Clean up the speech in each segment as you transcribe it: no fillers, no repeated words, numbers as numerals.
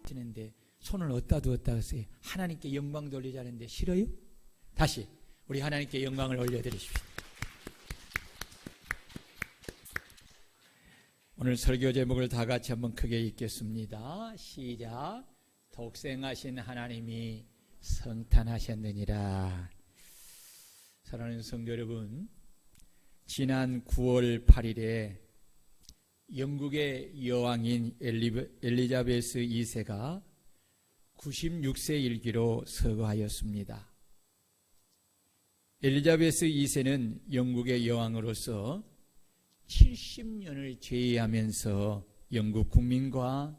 하시는데 손을 어디다 두었다 하세요? 하나님께 영광 돌리자는데 싫어요? 다시 우리 하나님께 영광을 올려드리십시오. 오늘 설교 제목을 다 같이 한번 크게 읽겠습니다. 시작. 독생하신 하나님이 성탄하셨느니라. 사랑하는 성도 여러분, 지난 9월 8일에 영국의 여왕인 엘리자베스 2세가 96세 일기로 서거하였습니다. 엘리자베스 2세는 영국의 여왕으로서 70년을 제위하면서 영국 국민과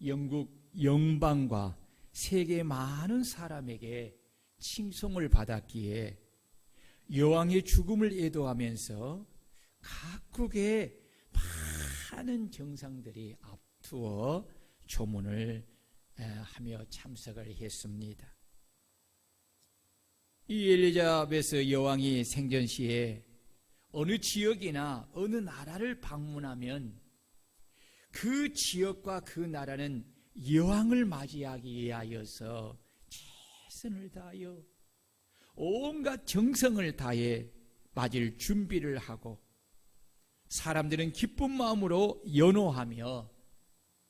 영국 영방과 세계 많은 사람에게 칭송을 받았기에 여왕의 죽음을 애도하면서 각국의 많은 정상들이 앞두어 조문을 하며 참석을 했습니다. 이 엘리자베스 여왕이 생전 시에 어느 지역이나 어느 나라를 방문하면 그 지역과 그 나라는 여왕을 맞이하기 위하여서 최선을 다하여 온갖 정성을 다해 맞을 준비를 하고 사람들은 기쁜 마음으로 연호하며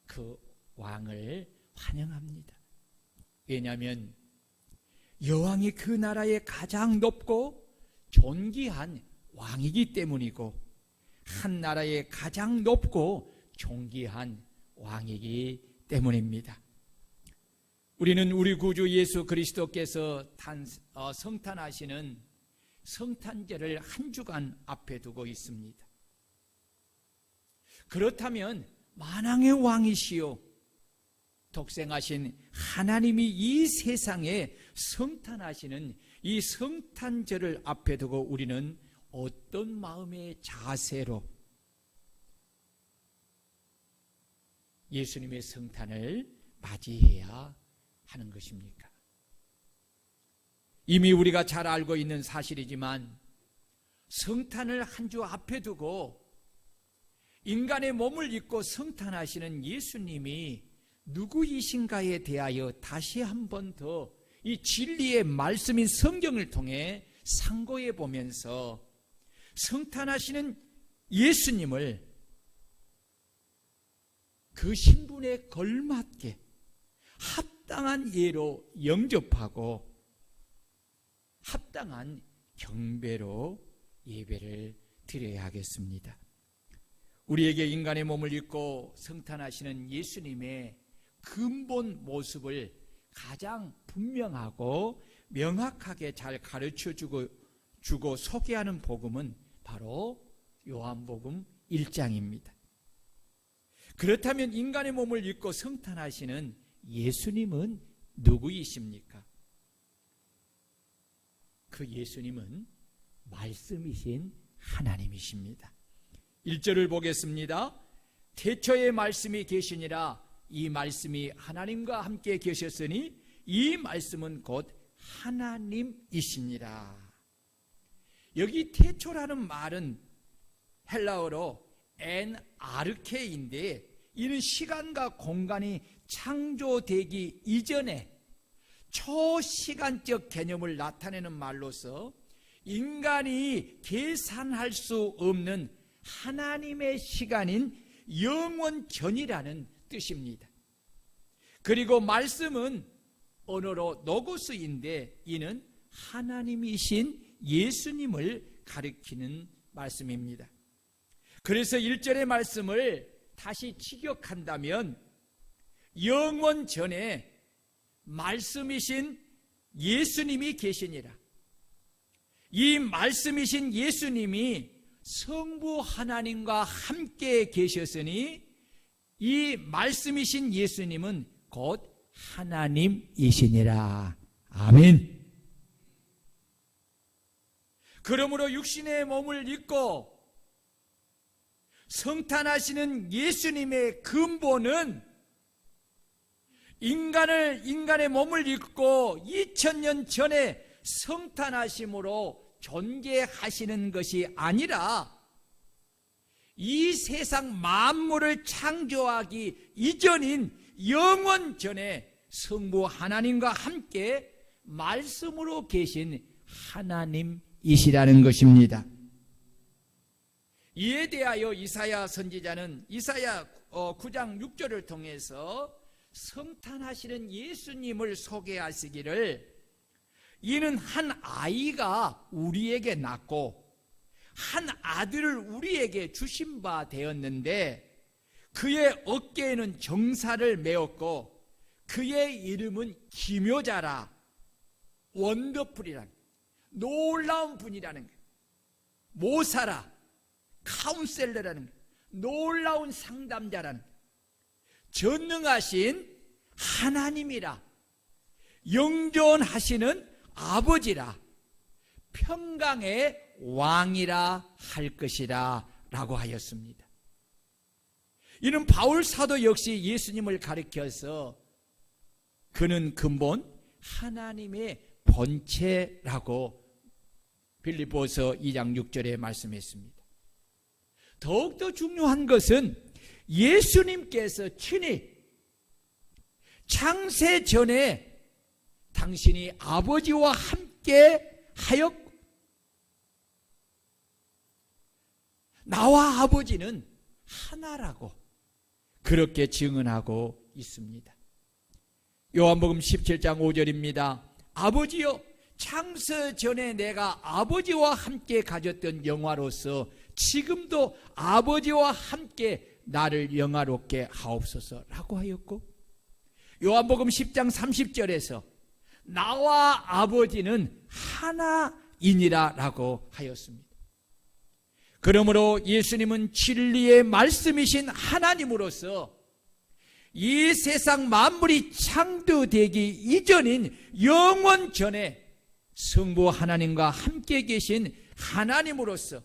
그 왕을 환영합니다. 왜냐하면 여왕이 그 나라의 가장 높고 존귀한 왕이기 때문이고 한 나라의 가장 높고 존귀한 왕이기 때문입니다. 우리는 우리 구주 예수 그리스도께서 성탄하시는 성탄절을 한 주간 앞에 두고 있습니다. 그렇다면 만왕의 왕이시요 독생하신 하나님이 이 세상에 성탄하시는 이 성탄절을 앞에 두고 우리는 어떤 마음의 자세로 예수님의 성탄을 맞이해야 하는 것입니까? 이미 우리가 잘 알고 있는 사실이지만 성탄을 한 주 앞에 두고 인간의 몸을 입고 성탄하시는 예수님이 누구이신가에 대하여 다시 한 번 더 이 진리의 말씀인 성경을 통해 상고해 보면서 성탄하시는 예수님을 그 신분에 걸맞게 합당한 예로 영접하고 합당한 경배로 예배를 드려야 하겠습니다. 우리에게 인간의 몸을 입고 성탄하시는 예수님의 근본 모습을 가장 분명하고 명확하게 잘 가르쳐주고 소개하는 복음은 바로 요한복음 1장입니다. 그렇다면 인간의 몸을 입고 성탄하시는 예수님은 누구이십니까? 그 예수님은 말씀이신 하나님이십니다. 1절을 보겠습니다. 태초에 말씀이 계시니라. 이 말씀이 하나님과 함께 계셨으니 이 말씀은 곧 하나님이시니라. 여기 태초라는 말은 헬라어로 엔 아르케인데 이는 시간과 공간이 창조되기 이전에 초시간적 개념을 나타내는 말로서 인간이 계산할 수 없는 하나님의 시간인 영원 전이라는 뜻입니다. 그리고 말씀은 언어로 노고스인데 이는 하나님이신 예수님을 가리키는 말씀입니다. 그래서 1절의 말씀을 다시 직역한다면 영원 전에 말씀이신 예수님이 계시니라. 이 말씀이신 예수님이 성부 하나님과 함께 계셨으니 이 말씀이신 예수님은 곧 하나님이시니라. 아멘. 그러므로 육신의 몸을 입고 성탄하시는 예수님의 근본은 인간의 몸을 입고 2000년 전에 성탄하심으로 존재하시는 것이 아니라 이 세상 만물을 창조하기 이전인 영원 전에 성부 하나님과 함께 말씀으로 계신 하나님이시라는 것입니다. 이에 대하여 이사야 선지자는 이사야 9장 6절을 통해서 성탄하시는 예수님을 소개하시기를 이는 한 아이가 우리에게 낳고 한 아들을 우리에게 주신 바 되었는데 그의 어깨에는 정사를 메었고 그의 이름은 기묘자라 원더풀이라는 놀라운 분이라는 거예요. 모사라 카운셀러라는 거예요. 놀라운 상담자라는 거예요. 전능하신 하나님이라 영존하시는 아버지라 평강의 왕이라 할 것이라 라고 하였습니다. 이는 바울 사도 역시 예수님을 가리켜서 그는 근본 하나님의 본체라고 빌립보서 2장 6절에 말씀했습니다. 더욱더 중요한 것은 예수님께서 친히 창세 전에 당신이 아버지와 함께 하였고 나와 아버지는 하나라고 그렇게 증언하고 있습니다. 요한복음 17장 5절입니다. 아버지여 창세 전에 내가 아버지와 함께 가졌던 영화로서 지금도 아버지와 함께 나를 영화롭게 하옵소서라고 하였고 요한복음 10장 30절에서 나와 아버지는 하나이니라 라고 하였습니다. 그러므로 예수님은 진리의 말씀이신 하나님으로서 이 세상 만물이 창조되기 이전인 영원 전에 성부 하나님과 함께 계신 하나님으로서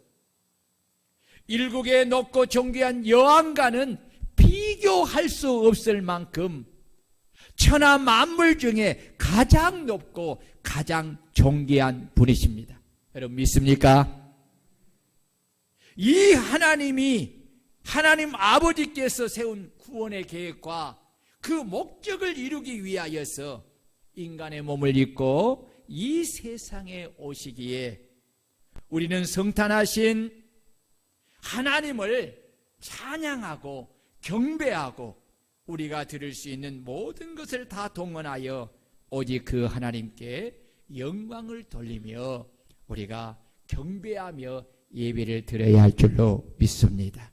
일국의 높고 존귀한 여왕과는 비교할 수 없을 만큼 천하 만물 중에 가장 높고 가장 존귀한 분이십니다. 여러분 믿습니까? 이 하나님이 하나님 아버지께서 세운 구원의 계획과 그 목적을 이루기 위하여서 인간의 몸을 입고 이 세상에 오시기에 우리는 성탄하신 하나님을 찬양하고 경배하고 우리가 들을 수 있는 모든 것을 다 동원하여 오직 그 하나님께 영광을 돌리며 우리가 경배하며 예배를 드려야 할 줄로 믿습니다.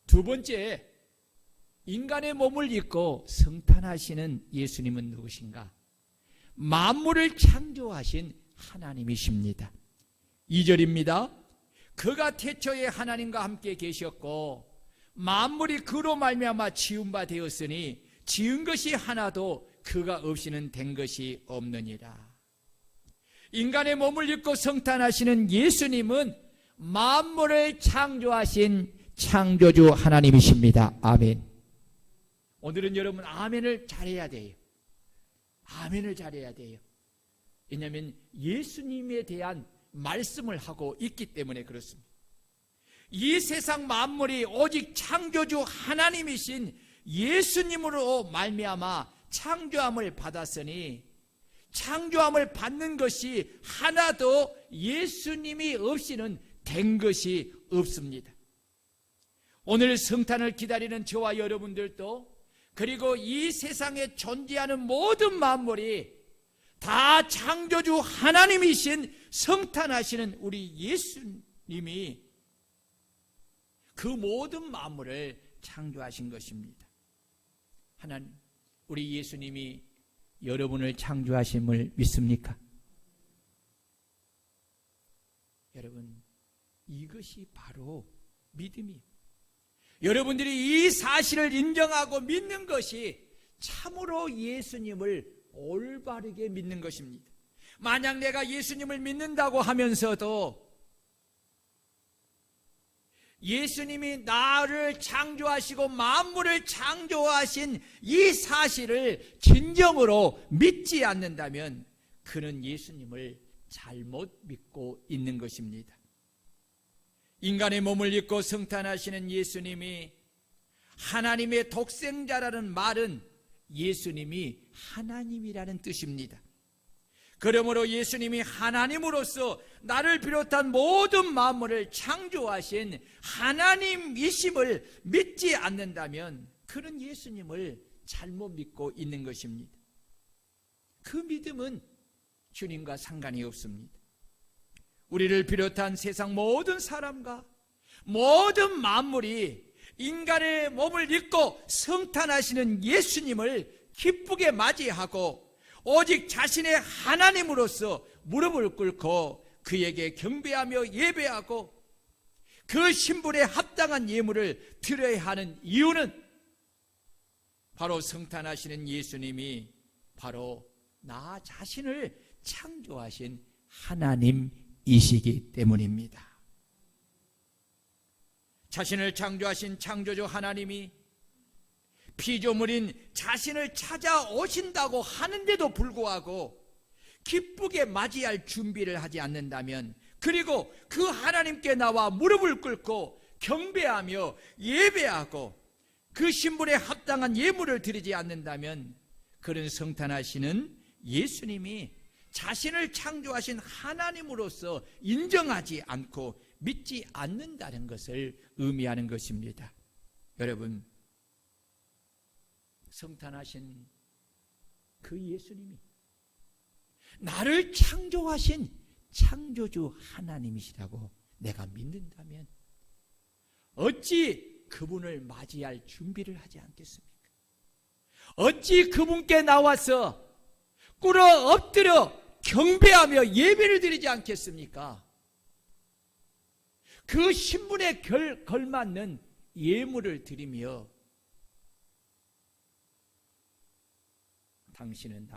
두 번째, 인간의 몸을 입고 성탄하시는 예수님은 누구신가? 만물을 창조하신 하나님이십니다. 2절입니다. 그가 태초에 하나님과 함께 계셨고 만물이 그로 말미암아 지은 바 되었으니 지은 것이 하나도 그가 없이는 된 것이 없느니라. 인간의 몸을 입고 성탄하시는 예수님은 만물을 창조하신 창조주 하나님이십니다. 아멘. 오늘은 여러분 아멘을 잘해야 돼요. 아멘을 잘해야 돼요. 왜냐하면 예수님에 대한 말씀을 하고 있기 때문에 그렇습니다. 이 세상 만물이 오직 창조주 하나님이신 예수님으로 말미암아 창조함을 받았으니 창조함을 받는 것이 하나도 예수님이 없이는 된 것이 없습니다. 오늘 성탄을 기다리는 저와 여러분들도 그리고 이 세상에 존재하는 모든 만물이 다 창조주 하나님이신 성탄하시는 우리 예수님이 그 모든 만물을 창조하신 것입니다. 하나님, 우리 예수님이 여러분을 창조하심을 믿습니까? 여러분, 이것이 바로 믿음이에요. 여러분들이 이 사실을 인정하고 믿는 것이 참으로 예수님을 올바르게 믿는 것입니다. 만약 내가 예수님을 믿는다고 하면서도 예수님이 나를 창조하시고 만물을 창조하신 이 사실을 진정으로 믿지 않는다면 그는 예수님을 잘못 믿고 있는 것입니다. 인간의 몸을 입고 성탄하시는 예수님이 하나님의 독생자라는 말은 예수님이 하나님이라는 뜻입니다. 그러므로 예수님이 하나님으로서 나를 비롯한 모든 만물을 창조하신 하나님이심을 믿지 않는다면 그런 예수님을 잘못 믿고 있는 것입니다. 그 믿음은 주님과 상관이 없습니다. 우리를 비롯한 세상 모든 사람과 모든 만물이 인간의 몸을 입고 성탄하시는 예수님을 기쁘게 맞이하고 오직 자신의 하나님으로서 무릎을 꿇고 그에게 경배하며 예배하고 그 신분에 합당한 예물을 드려야 하는 이유는 바로 성탄하시는 예수님이 바로 나 자신을 창조하신 하나님이시기 때문입니다. 자신을 창조하신 창조주 하나님이 피조물인 자신을 찾아오신다고 하는데도 불구하고 기쁘게 맞이할 준비를 하지 않는다면, 그리고 그 하나님께 나와 무릎을 꿇고 경배하며 예배하고 그 신분에 합당한 예물을 드리지 않는다면 그런 성탄하시는 예수님이 자신을 창조하신 하나님으로서 인정하지 않고 믿지 않는다는 것을 의미하는 것입니다. 여러분, 성탄하신 그 예수님이 나를 창조하신 창조주 하나님이시라고 내가 믿는다면 어찌 그분을 맞이할 준비를 하지 않겠습니까? 어찌 그분께 나와서 꿇어 엎드려 경배하며 예배를 드리지 않겠습니까? 그 신분에 걸맞는 예물을 드리며 당신은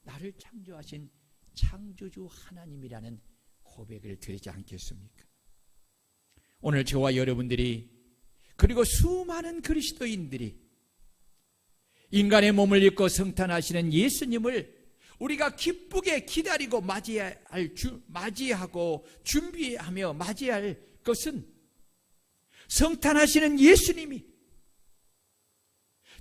나를 창조하신 창조주 하나님이라는 고백을 드리지 않겠습니까? 오늘 저와 여러분들이, 그리고 수많은 그리스도인들이 인간의 몸을 입고 성탄하시는 예수님을 우리가 기쁘게 기다리고 맞이하고 준비하며 맞이할 것은 성탄하시는 예수님이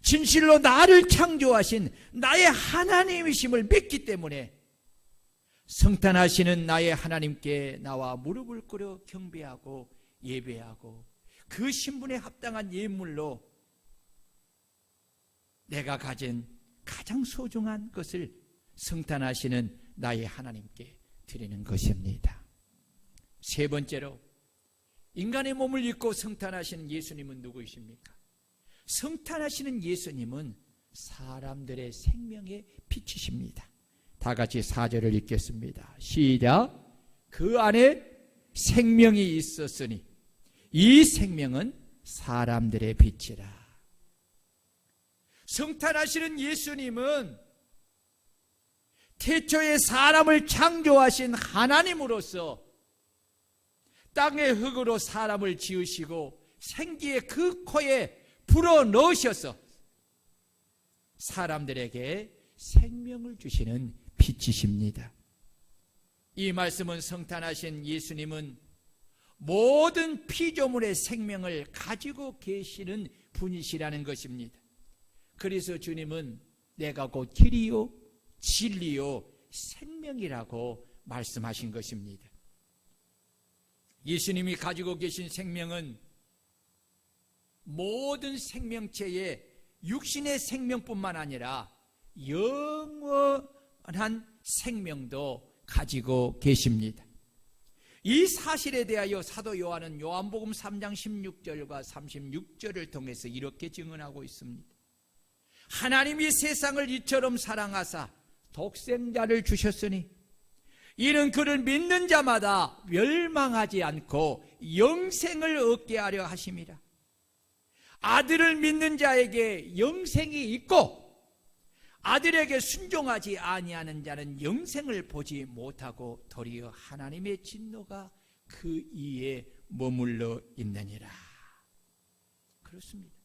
진실로 나를 창조하신 나의 하나님이심을 믿기 때문에 성탄하시는 나의 하나님께 나와 무릎을 꿇어 경배하고 예배하고 그 신분에 합당한 예물로 내가 가진 가장 소중한 것을 성탄하시는 나의 하나님께 드리는 것입니다. 세 번째로, 인간의 몸을 입고 성탄하시는 예수님은 누구이십니까? 성탄하시는 예수님은 사람들의 생명의 빛이십니다. 다 같이 4절을 읽겠습니다. 시작. 그 안에 생명이 있었으니 이 생명은 사람들의 빛이라. 성탄하시는 예수님은 태초에 사람을 창조하신 하나님으로서 땅의 흙으로 사람을 지으시고 생기의 그 코에 불어 넣으셔서 사람들에게 생명을 주시는 빛이십니다. 이 말씀은 성탄하신 예수님은 모든 피조물의 생명을 가지고 계시는 분이시라는 것입니다. 그래서 주님은 내가 곧 길이요 진리요 생명이라고 말씀하신 것입니다. 예수님이 가지고 계신 생명은 모든 생명체의 육신의 생명뿐만 아니라 영원한 생명도 가지고 계십니다. 이 사실에 대하여 사도 요한은 요한복음 3장 16절과 36절을 통해서 이렇게 증언하고 있습니다. 하나님이 세상을 이처럼 사랑하사 독생자를 주셨으니 이는 그를 믿는 자마다 멸망하지 않고 영생을 얻게 하려 하심이라. 아들을 믿는 자에게 영생이 있고 아들에게 순종하지 아니하는 자는 영생을 보지 못하고 도리어 하나님의 진노가 그 이에 머물러 있느니라. 그렇습니다.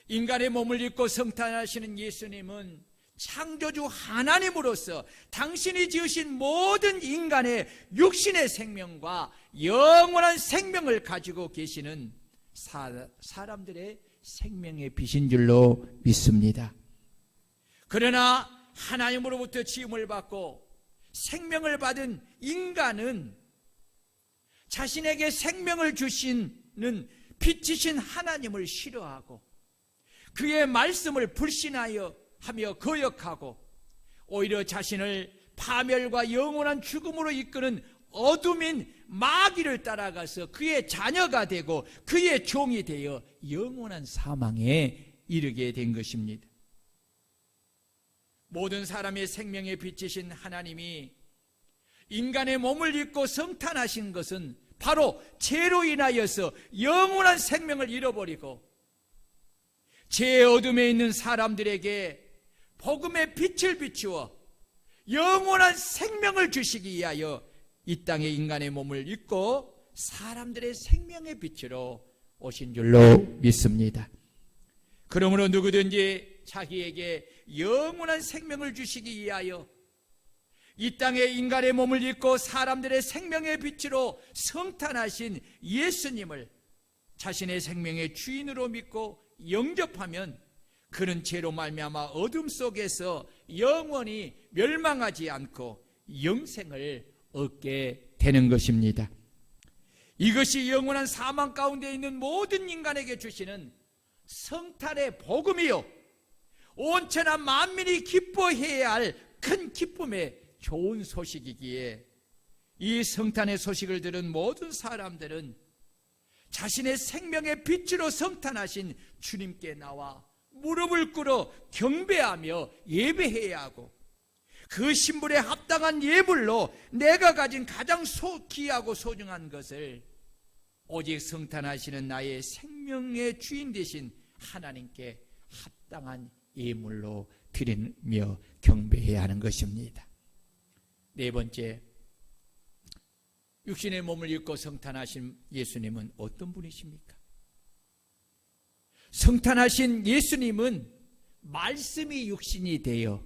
인간의 몸을 입고 성탄하시는 예수님은 창조주 하나님으로서 당신이 지으신 모든 인간의 육신의 생명과 영원한 생명을 가지고 계시는 사람들의 생명의 빛인 줄로 믿습니다. 그러나 하나님으로부터 지음을 받고 생명을 받은 인간은 자신에게 생명을 주시는 빛이신 하나님을 싫어하고 그의 말씀을 불신하여 하며 거역하고 오히려 자신을 파멸과 영원한 죽음으로 이끄는 어둠인 마귀를 따라가서 그의 자녀가 되고 그의 종이 되어 영원한 사망에 이르게 된 것입니다. 모든 사람의 생명의 빛이신 하나님이 인간의 몸을 입고 성탄하신 것은 바로 죄로 인하여서 영원한 생명을 잃어버리고 죄의 어둠에 있는 사람들에게 복음의 빛을 비추어 영원한 생명을 주시기 위하여 이 땅에 인간의 몸을 입고 사람들의 생명의 빛으로 오신 줄로 믿습니다. 그러므로 누구든지 자기에게 영원한 생명을 주시기 위하여 이 땅에 인간의 몸을 입고 사람들의 생명의 빛으로 성탄하신 예수님을 자신의 생명의 주인으로 믿고 영접하면 그는 죄로 말미암아 어둠 속에서 영원히 멸망하지 않고 영생을 얻게 되는 것입니다. 이것이 영원한 사망 가운데 있는 모든 인간에게 주시는 성탄의 복음이요 온 천하 만민이 기뻐해야 할 큰 기쁨의 좋은 소식이기에 이 성탄의 소식을 들은 모든 사람들은 자신의 생명의 빛으로 성탄하신 주님께 나와 무릎을 꿇어 경배하며 예배해야 하고 그 신분에 합당한 예물로 내가 가진 가장 귀하고 소중한 것을 오직 성탄하시는 나의 생명의 주인 되신 하나님께 합당한 예물로 드리며 경배해야 하는 것입니다. 네 번째, 육신의 몸을 입고 성탄하신 예수님은 어떤 분이십니까? 성탄하신 예수님은 말씀이 육신이 되어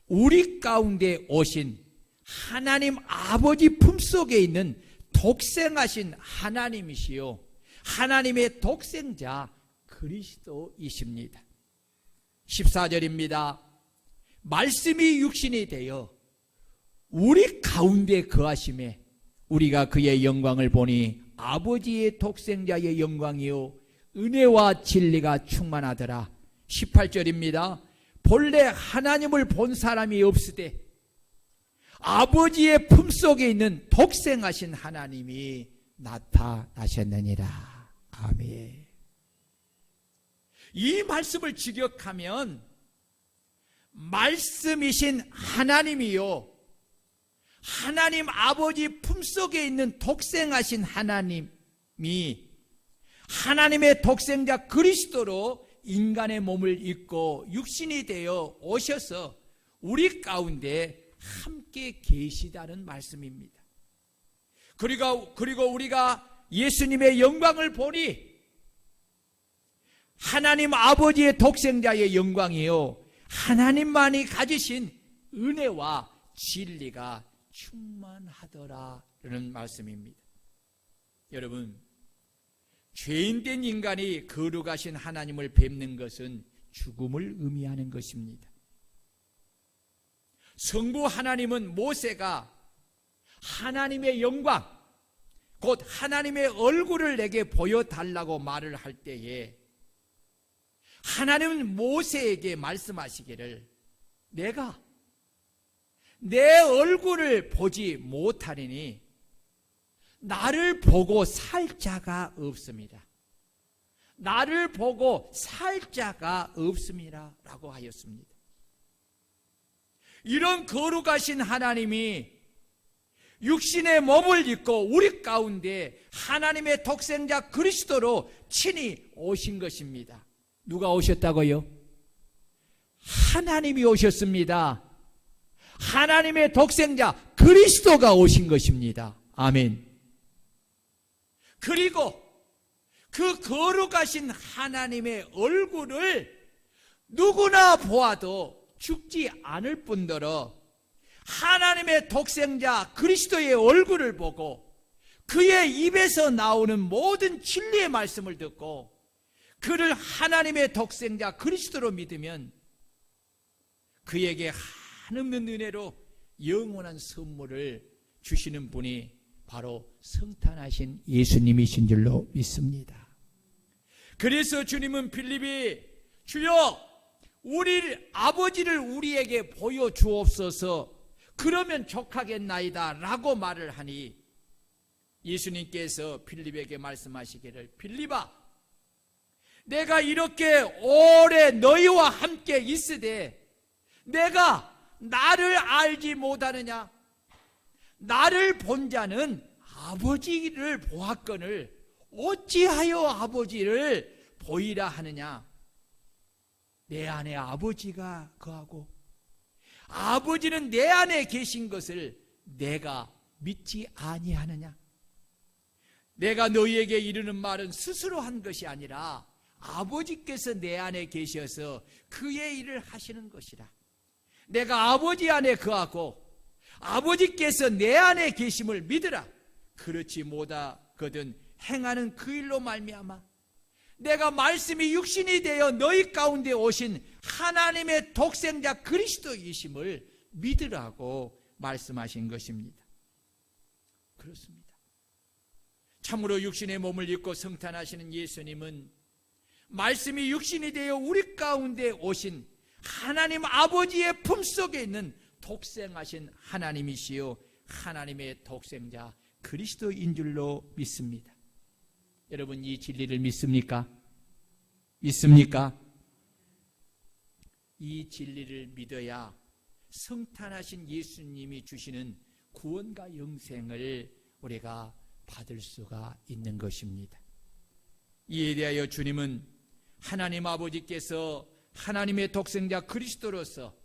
우리 가운데 오신 하나님 아버지 품속에 있는 독생하신 하나님이시요 하나님의 독생자 그리스도이십니다. 14절입니다. 말씀이 육신이 되어 우리 가운데 거하심에 우리가 그의 영광을 보니 아버지의 독생자의 영광이요 은혜와 진리가 충만하더라. 18절입니다. 본래 하나님을 본 사람이 없으되 아버지의 품속에 있는 독생하신 하나님이 나타나셨느니라. 아멘. 이 말씀을 직역하면 말씀이신 하나님이요 하나님 아버지 품속에 있는 독생하신 하나님이 하나님의 독생자 그리스도로 인간의 몸을 입고 육신이 되어 오셔서 우리 가운데 함께 계시다는 말씀입니다. 그리고 우리가 예수님의 영광을 보니 하나님 아버지의 독생자의 영광이요 하나님만이 가지신 은혜와 진리가 충만하더라라는 말씀입니다. 여러분, 죄인된 인간이 거룩하신 하나님을 뵙는 것은 죽음을 의미하는 것입니다. 성부 하나님은 모세가 하나님의 영광, 곧 하나님의 얼굴을 내게 보여달라고 말을 할 때에 하나님은 모세에게 말씀하시기를 내가 내 얼굴을 보지 못하리니 나를 보고 살 자가 없습니다. 나를 보고 살 자가 없습니다 라고 하였습니다. 이런 거룩하신 하나님이 육신의 몸을 입고 우리 가운데 하나님의 독생자 그리스도로 친히 오신 것입니다. 누가 오셨다고요? 하나님이 오셨습니다. 하나님의 독생자 그리스도가 오신 것입니다. 아멘. 그리고 그 거룩하신 하나님의 얼굴을 누구나 보아도 죽지 않을 뿐더러 하나님의 독생자 그리스도의 얼굴을 보고 그의 입에서 나오는 모든 진리의 말씀을 듣고 그를 하나님의 독생자 그리스도로 믿으면 그에게 한없는 은혜로 영원한 선물을 주시는 분이 바로 성탄하신 예수님이신 줄로 믿습니다. 그래서 주님은 빌립이 주여 우리 아버지를 우리에게 보여주옵소서 그러면 족하겠나이다 라고 말을 하니 예수님께서 빌립에게 말씀하시기를 빌립아 내가 이렇게 오래 너희와 함께 있으되 내가 나를 알지 못하느냐 나를 본 자는 아버지를 보았거늘 어찌하여 아버지를 보이라 하느냐 내 안에 아버지가 거하고 아버지는 내 안에 계신 것을 내가 믿지 아니하느냐 내가 너희에게 이르는 말은 스스로 한 것이 아니라 아버지께서 내 안에 계셔서 그의 일을 하시는 것이라 내가 아버지 안에 거하고 아버지께서 내 안에 계심을 믿으라 그렇지 못하거든 행하는 그 일로 말미암아 내가 말씀이 육신이 되어 너희 가운데 오신 하나님의 독생자 그리스도이심을 믿으라고 말씀하신 것입니다. 그렇습니다. 참으로 육신의 몸을 입고 성탄하시는 예수님은 말씀이 육신이 되어 우리 가운데 오신 하나님 아버지의 품속에 있는 독생하신 하나님이시요 하나님의 독생자 그리스도인 줄로 믿습니다. 여러분 이 진리를 믿습니까? 믿습니까? 이 진리를 믿어야 성탄하신 예수님이 주시는 구원과 영생을 우리가 받을 수가 있는 것입니다. 이에 대하여 주님은 하나님 아버지께서 하나님의 독생자 그리스도로서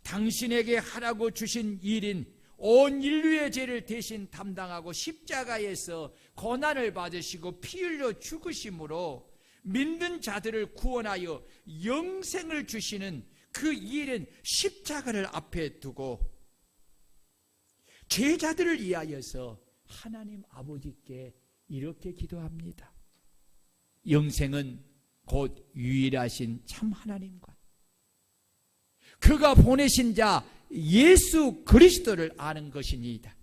당신에게 하라고 주신 일인 온 인류의 죄를 대신 담당하고 십자가에서 고난을 받으시고 피 흘려 죽으심으로 믿는 자들을 구원하여 영생을 주시는 그 일은 십자가를 앞에 두고 제자들을 위하여서 하나님 아버지께 이렇게 기도합니다. 영생은 곧 유일하신 참 하나님과 그가 보내신 자 예수 그리스도를 아는 것이니이다.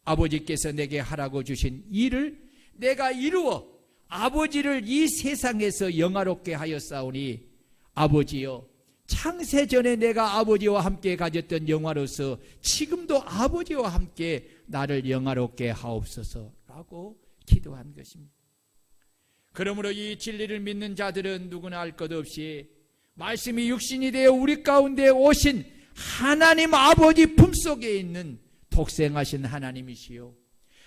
아버지께서 내게 하라고 주신 일을 내가 이루어 아버지를 이 세상에서 영화롭게 하였사오니 아버지여 창세전에 내가 아버지와 함께 가졌던 영화로서 지금도 아버지와 함께 나를 영화롭게 하옵소서라고 기도한 것입니다. 그러므로 이 진리를 믿는 자들은 누구나 알 것 없이 말씀이 육신이 되어 우리 가운데 오신 하나님 아버지 품속에 있는 독생하신 하나님이시요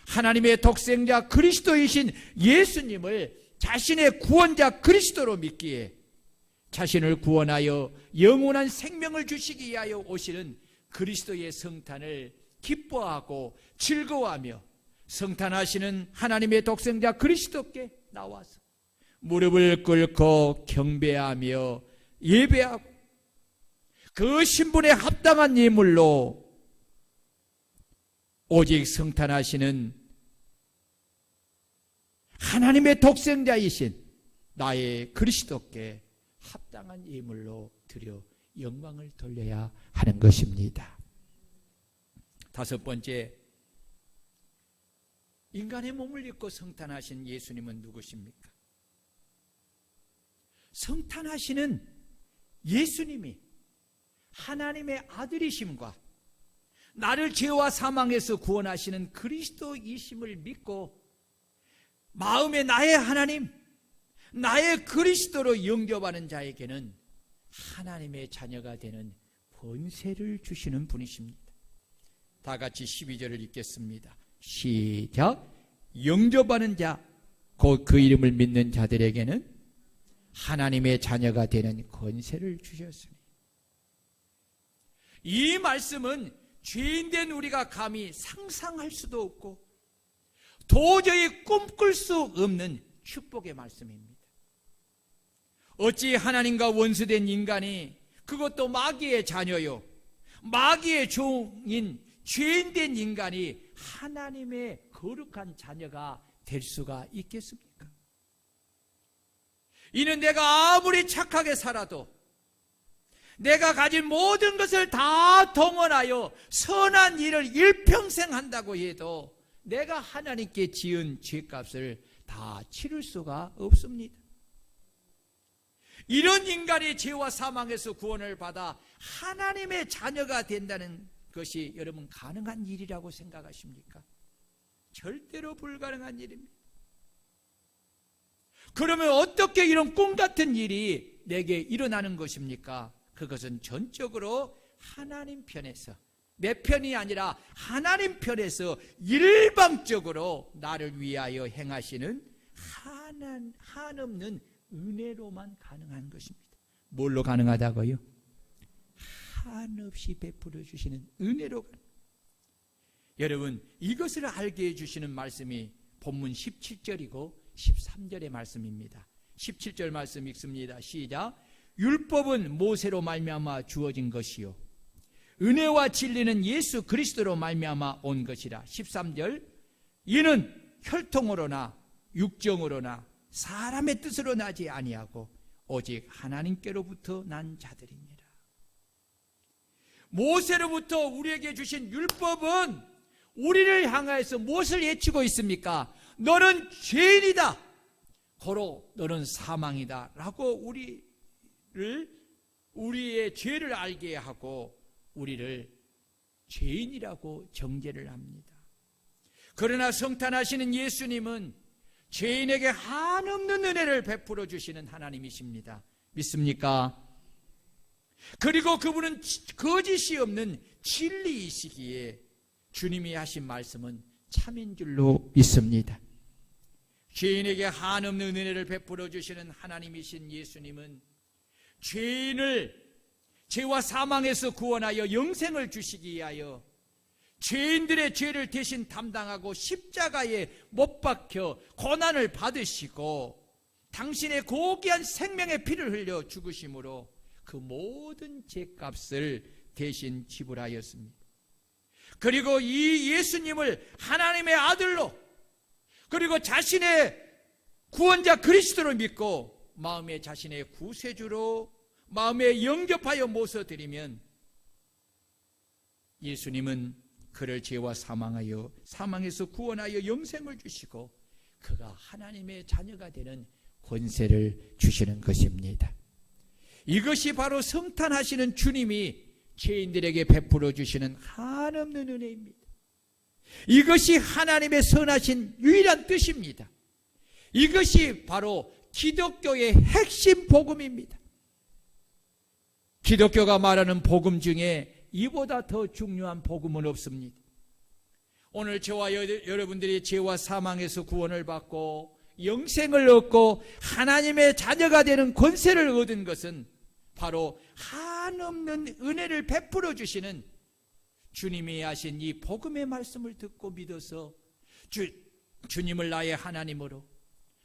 하나님의 독생자 그리스도이신 예수님을 자신의 구원자 그리스도로 믿기에 자신을 구원하여 영원한 생명을 주시기 위하여 오시는 그리스도의 성탄을 기뻐하고 즐거워하며 성탄하시는 하나님의 독생자 그리스도께 나와서 무릎을 꿇고 경배하며 예배하고 그 신분에 합당한 예물로 오직 성탄하시는 하나님의 독생자이신 나의 그리스도께 합당한 예물로 드려 영광을 돌려야 하는 것입니다. 다섯 번째, 인간의 몸을 입고 성탄하신 예수님은 누구십니까? 성탄하시는 예수님이 하나님의 아들이심과 나를 죄와 사망에서 구원하시는 그리스도이심을 믿고 마음에 나의 하나님, 나의 그리스도로 영접하는 자에게는 하나님의 자녀가 되는 권세를 주시는 분이십니다. 다 같이 12절을 읽겠습니다. 시작. 영접하는 자, 곧 그 이름을 믿는 자들에게는 하나님의 자녀가 되는 권세를 주셨으니. 이 말씀은 죄인된 우리가 감히 상상할 수도 없고 도저히 꿈꿀 수 없는 축복의 말씀입니다. 어찌 하나님과 원수된 인간이, 그것도 마귀의 자녀요, 마귀의 종인 죄인된 인간이 하나님의 거룩한 자녀가 될 수가 있겠습니까? 이는 내가 아무리 착하게 살아도, 내가 가진 모든 것을 다 동원하여 선한 일을 일평생 한다고 해도 내가 하나님께 지은 죄값을 다 치를 수가 없습니다. 이런 인간이 죄와 사망에서 구원을 받아 하나님의 자녀가 된다는 것이 여러분 가능한 일이라고 생각하십니까? 절대로 불가능한 일입니다. 그러면 어떻게 이런 꿈 같은 일이 내게 일어나는 것입니까? 그것은 전적으로 하나님 편에서, 내 편이 아니라 하나님 편에서 일방적으로 나를 위하여 행하시는 한없는 은혜로만 가능한 것입니다. 뭘로 가능하다고요? 한없이 베풀어 주시는 은혜로. 여러분, 이것을 알게 해주시는 말씀이 본문 17절이고 13절의 말씀입니다. 17절 말씀 읽습니다. 시작. 율법은 모세로 말미암아 주어진 것이요 은혜와 진리는 예수 그리스도로 말미암아 온 것이라. 13절. 이는 혈통으로나 육정으로나 사람의 뜻으로 나지 아니하고 오직 하나님께로부터 난 자들이니라. 모세로부터 우리에게 주신 율법은 우리를 향하여서 무엇을 외치고 있습니까? 너는 죄인이다, 고로 너는 사망이다 라고 우리의 죄를 알게 하고 우리를 죄인이라고 정죄를 합니다. 그러나 성탄하시는 예수님은 죄인에게 한없는 은혜를 베풀어 주시는 하나님이십니다. 믿습니까? 그리고 그분은 거짓이 없는 진리이시기에 주님이 하신 말씀은 참인 줄로 믿습니다. 죄인에게 한없는 은혜를 베풀어 주시는 하나님이신 예수님은 죄인을 죄와 사망에서 구원하여 영생을 주시기 위하여 죄인들의 죄를 대신 담당하고 십자가에 못 박혀 고난을 받으시고 당신의 고귀한 생명의 피를 흘려 죽으심으로 그 모든 죄값을 대신 지불하였습니다. 그리고 이 예수님을 하나님의 아들로, 그리고 자신의 구원자 그리스도로 믿고 마음에 자신의 구세주로 마음에 영접하여 모셔드리면 예수님은 그를 죄와 사망에서 구원하여 영생을 주시고 그가 하나님의 자녀가 되는 권세를 주시는 것입니다. 이것이 바로 성탄하시는 주님이 죄인들에게 베풀어 주시는 한없는 은혜입니다. 이것이 하나님의 선하신 유일한 뜻입니다. 이것이 바로 기독교의 핵심 복음입니다. 기독교가 말하는 복음 중에 이보다 더 중요한 복음은 없습니다. 오늘 저와 여러분들이 죄와 사망에서 구원을 받고 영생을 얻고 하나님의 자녀가 되는 권세를 얻은 것은 바로 한없는 은혜를 베풀어 주시는 주님이 하신 이 복음의 말씀을 듣고 믿어서 주님을 나의 하나님으로,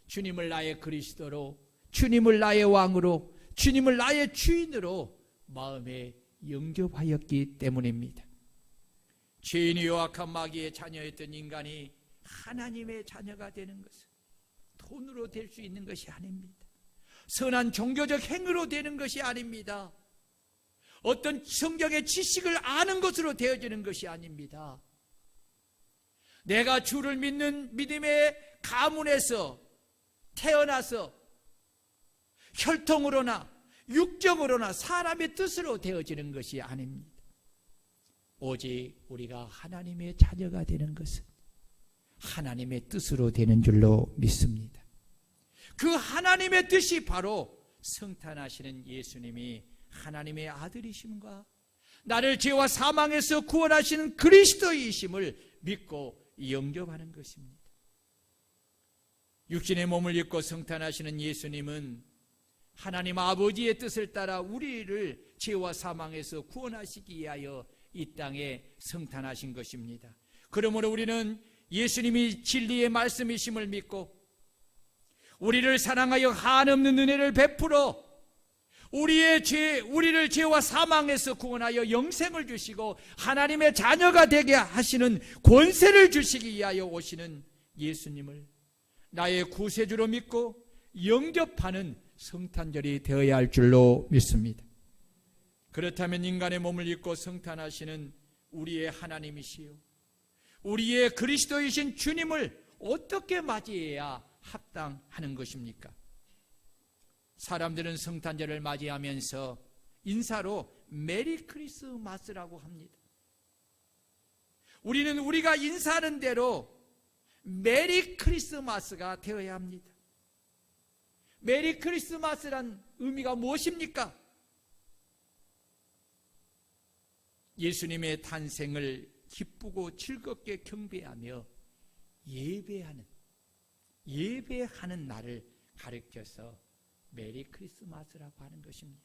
주님을 나의 그리스도로, 주님을 나의 왕으로, 주님을 나의 주인으로 마음에 영접하였기 때문입니다. 죄인이 요악한 마귀의 자녀였던 인간이 하나님의 자녀가 되는 것은 돈으로 될 수 있는 것이 아닙니다. 선한 종교적 행위로 되는 것이 아닙니다. 어떤 성경의 지식을 아는 것으로 되어지는 것이 아닙니다. 내가 주를 믿는 믿음의 가문에서 태어나서 혈통으로나 육정으로나 사람의 뜻으로 되어지는 것이 아닙니다. 오직 우리가 하나님의 자녀가 되는 것은 하나님의 뜻으로 되는 줄로 믿습니다. 그 하나님의 뜻이 바로 성탄하시는 예수님이 하나님의 아들이심과 나를 죄와 사망에서 구원하시는 그리스도이심을 믿고 영접하는 것입니다. 육신의 몸을 입고 성탄하시는 예수님은 하나님 아버지의 뜻을 따라 우리를 죄와 사망에서 구원하시기 위하여 이 땅에 성탄하신 것입니다. 그러므로 우리는 예수님이 진리의 말씀이심을 믿고 우리를 사랑하여 한없는 은혜를 베풀어 우리를 죄와 사망에서 구원하여 영생을 주시고 하나님의 자녀가 되게 하시는 권세를 주시기 위하여 오시는 예수님을 나의 구세주로 믿고 영접하는 성탄절이 되어야 할 줄로 믿습니다. 그렇다면 인간의 몸을 입고 성탄하시는 우리의 하나님이시요, 우리의 그리스도이신 주님을 어떻게 맞이해야 합당하는 것입니까? 사람들은 성탄절을 맞이하면서 인사로 메리 크리스마스라고 합니다. 우리는 우리가 인사하는 대로 메리 크리스마스가 되어야 합니다. 메리 크리스마스란 의미가 무엇입니까? 예수님의 탄생을 기쁘고 즐겁게 경배하며 예배하는 날을 가리켜서 메리 크리스마스라고 하는 것입니다.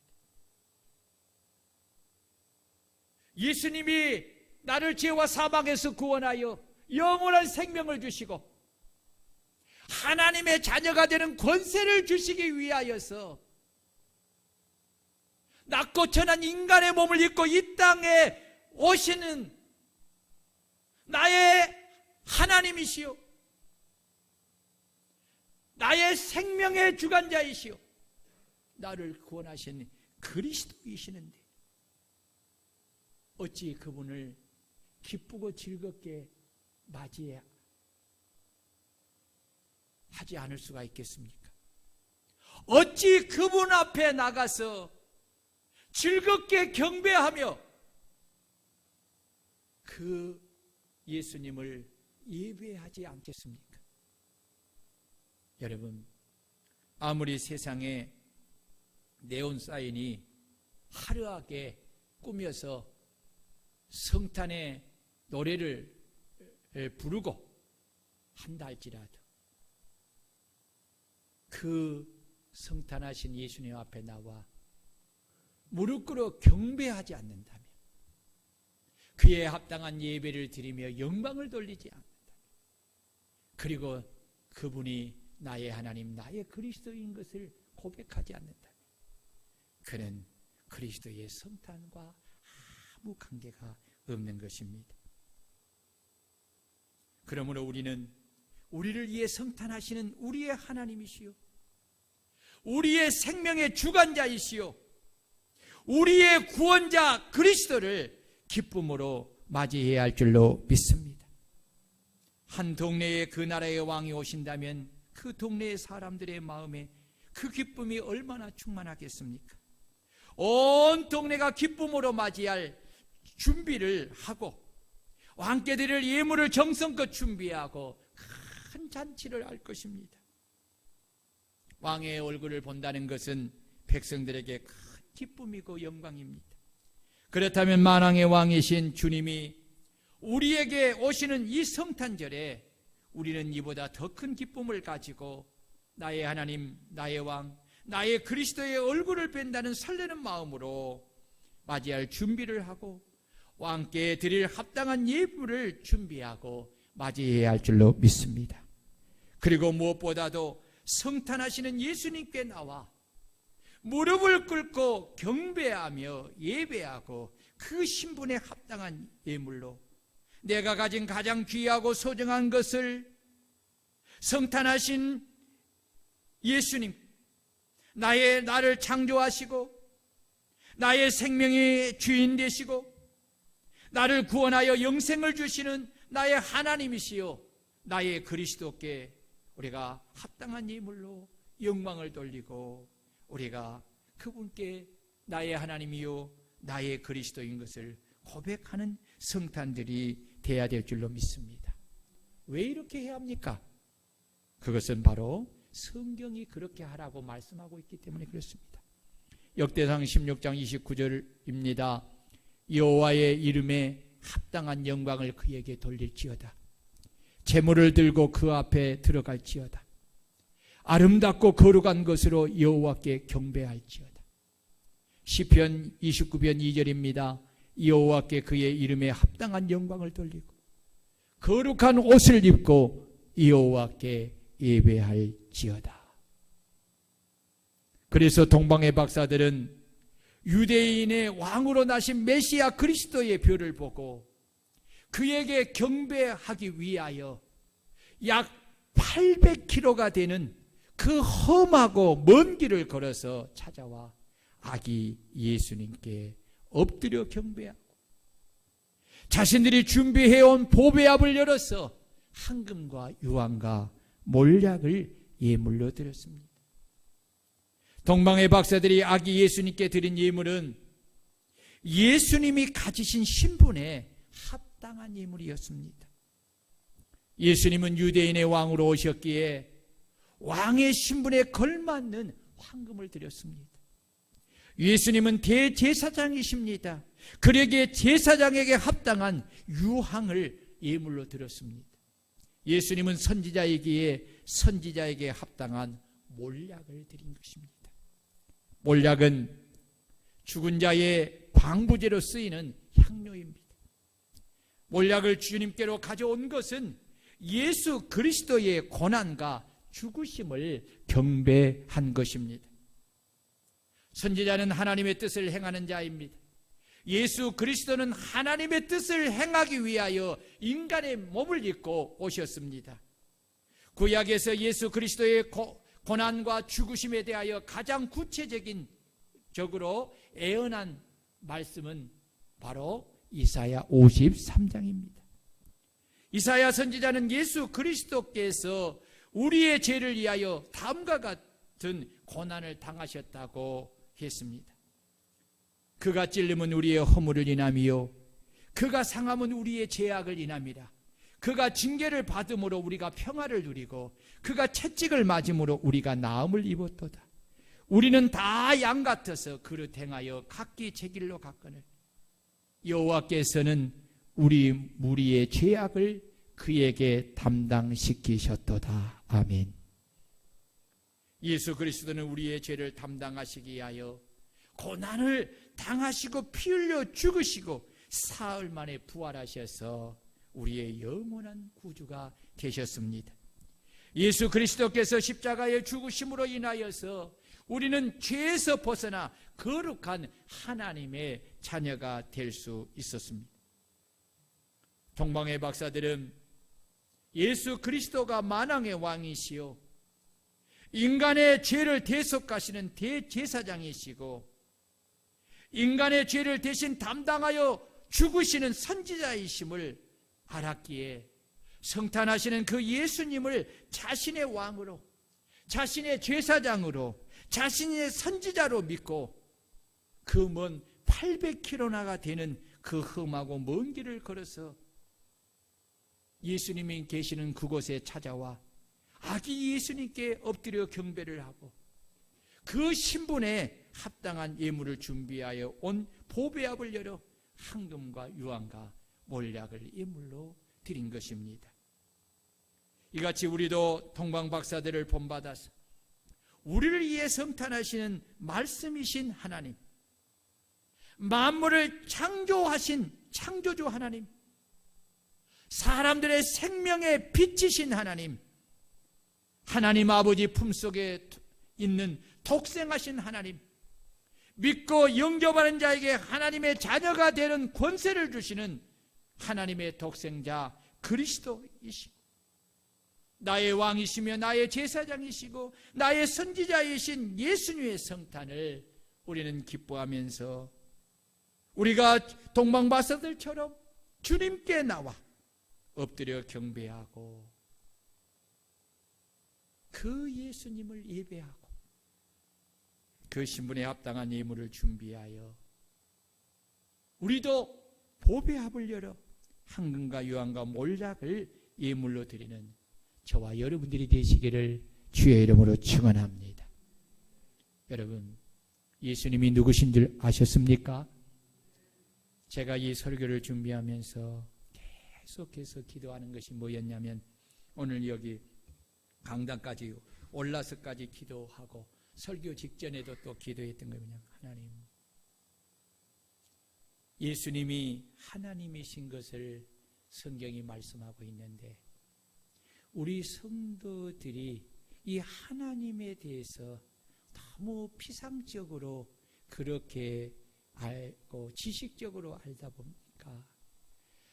예수님이 나를 죄와 사망에서 구원하여 영원한 생명을 주시고 하나님의 자녀가 되는 권세를 주시기 위하여서 낮고 천한 인간의 몸을 입고 이 땅에 오시는 나의 하나님이시요, 나의 생명의 주관자이시요, 나를 구원하신 그리스도이시는데 어찌 그분을 기쁘고 즐겁게 맞이해야 하지 않을 수가 있겠습니까? 어찌 그분 앞에 나가서 즐겁게 경배하며 그 예수님을 예배하지 않겠습니까? 여러분, 아무리 세상에 네온 사인이 화려하게 꾸며서 성탄의 노래를 부르고 한다 할지라도 그 성탄하신 예수님 앞에 나와 무릎 꿇어 경배하지 않는다면, 그에 합당한 예배를 드리며 영광을 돌리지 않는다면, 그리고 그분이 나의 하나님, 나의 그리스도인 것을 고백하지 않는다면, 그는 그리스도의 성탄과 아무 관계가 없는 것입니다. 그러므로 우리는 우리를 위해 성탄하시는 우리의 하나님이시요, 우리의 생명의 주관자이시요, 우리의 구원자 그리스도를 기쁨으로 맞이해야 할 줄로 믿습니다. 한 동네에 그 나라의 왕이 오신다면 그 동네의 사람들의 마음에 그 기쁨이 얼마나 충만하겠습니까? 온 동네가 기쁨으로 맞이할 준비를 하고 왕께 드릴 예물을 정성껏 준비하고 큰 잔치를 할 것입니다. 왕의 얼굴을 본다는 것은 백성들에게 큰 기쁨이고 영광입니다. 그렇다면 만왕의 왕이신 주님이 우리에게 오시는 이 성탄절에 우리는 이보다 더 큰 기쁨을 가지고 나의 하나님, 나의 왕, 나의 그리스도의 얼굴을 뵌다는 설레는 마음으로 맞이할 준비를 하고 왕께 드릴 합당한 예물을 준비하고 맞이해야 할 줄로 믿습니다. 그리고 무엇보다도 성탄하시는 예수님께 나와 무릎을 꿇고 경배하며 예배하고 그 신분에 합당한 예물로 내가 가진 가장 귀하고 소중한 것을 성탄하신 예수님, 나를 창조하시고 나의 생명의 주인 되시고 나를 구원하여 영생을 주시는 나의 하나님이시요 나의 그리스도께 우리가 합당한 예물로 영광을 돌리고 우리가 그분께 나의 하나님이요 나의 그리스도인 것을 고백하는 성탄들이 되어야 될 줄로 믿습니다. 왜 이렇게 해야 합니까? 그것은 바로 성경이 그렇게 하라고 말씀하고 있기 때문에 그렇습니다. 역대상 16장 29절입니다. 여호와의 이름에 합당한 영광을 그에게 돌릴지어다. 제물을 들고 그 앞에 들어갈지어다. 아름답고 거룩한 것으로 여호와께 경배할지어다. 시편 29편 2절입니다. 여호와께 그의 이름에 합당한 영광을 돌리고 거룩한 옷을 입고 여호와께 예배할지어다. 그래서 동방의 박사들은 유대인의 왕으로 나신 메시아 그리스도의 별을 보고 그에게 경배하기 위하여 약 800km가 되는 그 험하고 먼 길을 걸어서 찾아와 아기 예수님께 엎드려 경배하고 자신들이 준비해온 보배압을 열어서 황금과 유황과 몰약을 예물로 드렸습니다. 동방의 박사들이 아기 예수님께 드린 예물은 예수님이 가지신 신분에 합당한 예물이었습니다. 예수님은 유대인의 왕으로 오셨기에 왕의 신분에 걸맞는 황금을 드렸습니다. 예수님은 대제사장이십니다. 그러기에 제사장에게 합당한 유황을 예물로 드렸습니다. 예수님은 선지자이기에 선지자에게 합당한 몰약을 드린 것입니다. 몰약은 죽은 자의 방부제로 쓰이는 향료입니다. 몰약을 주님께로 가져온 것은 예수 그리스도의 고난과 죽으심을 경배한 것입니다. 선지자는 하나님의 뜻을 행하는 자입니다. 예수 그리스도는 하나님의 뜻을 행하기 위하여 인간의 몸을 입고 오셨습니다. 구약에서 예수 그리스도의 고난과 죽으심에 대하여 가장 구체적인 적으로 예언한 말씀은 바로 이사야 53장입니다. 이사야 선지자는 예수 그리스도께서 우리의 죄를 위하여 다음과 같은 고난을 당하셨다고 했습니다. 그가 찔림은 우리의 허물을 인함이요 그가 상함은 우리의 죄악을 인함이라. 그가 징계를 받음으로 우리가 평화를 누리고 그가 채찍을 맞음으로 우리가 나음을 입었도다. 우리는 다 양 같아서 그릇 행하여 각기 제 길로 갔거늘 여호와께서는 우리 무리의 죄악을 그에게 담당시키셨도다. 아멘. 예수 그리스도는 우리의 죄를 담당하시기 위하여 고난을 당하시고 피 흘려 죽으시고 사흘 만에 부활하셔서 우리의 영원한 구주가 되셨습니다. 예수 그리스도께서 십자가의 죽으심으로 인하여서 우리는 죄에서 벗어나 거룩한 하나님의 자녀가 될 수 있었습니다. 동방의 박사들은 예수 그리스도가 만왕의 왕이시요 인간의 죄를 대속하시는 대제사장이시고 인간의 죄를 대신 담당하여 죽으시는 선지자이심을 알았기에 성탄하시는 그 예수님을 자신의 왕으로, 자신의 제사장으로, 자신의 선지자로 믿고 그 먼 800km나가 되는 그 험하고 먼 길을 걸어서 예수님이 계시는 그곳에 찾아와 아기 예수님께 엎드려 경배를 하고 그 신분에 합당한 예물을 준비하여 온 보배압을 열어 황금과 유황과 몰약을 예물로 드린 것입니다. 이같이 우리도 동방 박사들을 본받아서 우리를 위해 성탄하시는 말씀이신 하나님, 만물을 창조하신 창조주 하나님, 사람들의 생명의 빛이신 하나님, 하나님 아버지 품속에 있는 독생하신 하나님, 믿고 영접하는 자에게 하나님의 자녀가 되는 권세를 주시는 하나님의 독생자 그리스도이시고 나의 왕이시며 나의 제사장이시고 나의 선지자이신 예수님의 성탄을 우리는 기뻐하면서 우리가 동방박사들처럼 주님께 나와 엎드려 경배하고 그 예수님을 예배하고 그 신분에 합당한 예물을 준비하여 우리도 보배합을 열어 황금과 유황과 몰약을 예물로 드리는 저와 여러분들이 되시기를 주의 이름으로 축원합니다. 여러분, 예수님이 누구신 줄 아셨습니까? 제가 이 설교를 준비하면서 계속해서 기도하는 것이 뭐였냐면 오늘 여기 강단까지 올라서까지 기도하고 설교 직전에도 또 기도했던 거예요. 하나님, 예수님이 하나님이신 것을 성경이 말씀하고 있는데 우리 성도들이 이 하나님에 대해서 너무 피상적으로 그렇게 알고 지식적으로 알다 보니까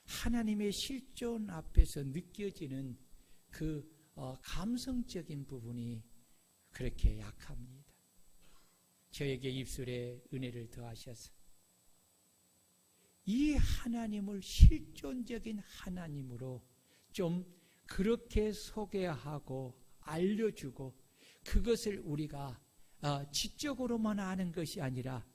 하나님의 실존 앞에서 느껴지는 그 감성적인 부분이 그렇게 약합니다. 저에게 입술에 은혜를 더하셔서 이 하나님을 실존적인 하나님으로 좀 그렇게 소개하고 알려주고, 그것을 우리가 지적으로만 아는 것이 아니라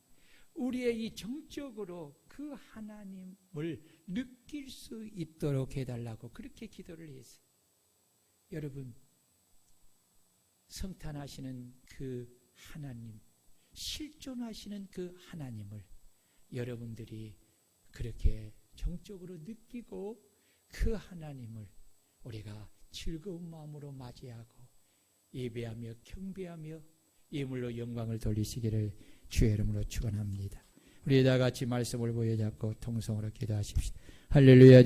우리의 이 정적으로 그 하나님을 느낄 수 있도록 해달라고 그렇게 기도를 했어요. 여러분, 성탄하시는 그 하나님, 실존하시는 그 하나님을 여러분들이 그렇게 정적으로 느끼고 그 하나님을 우리가 즐거운 마음으로 맞이하고 예배하며 경배하며 예물로 영광을 돌리시기를 주의 이름으로 축원합니다. 우리 다 같이 말씀을 보여잡고 통성으로 기도하십시다. 할렐루야.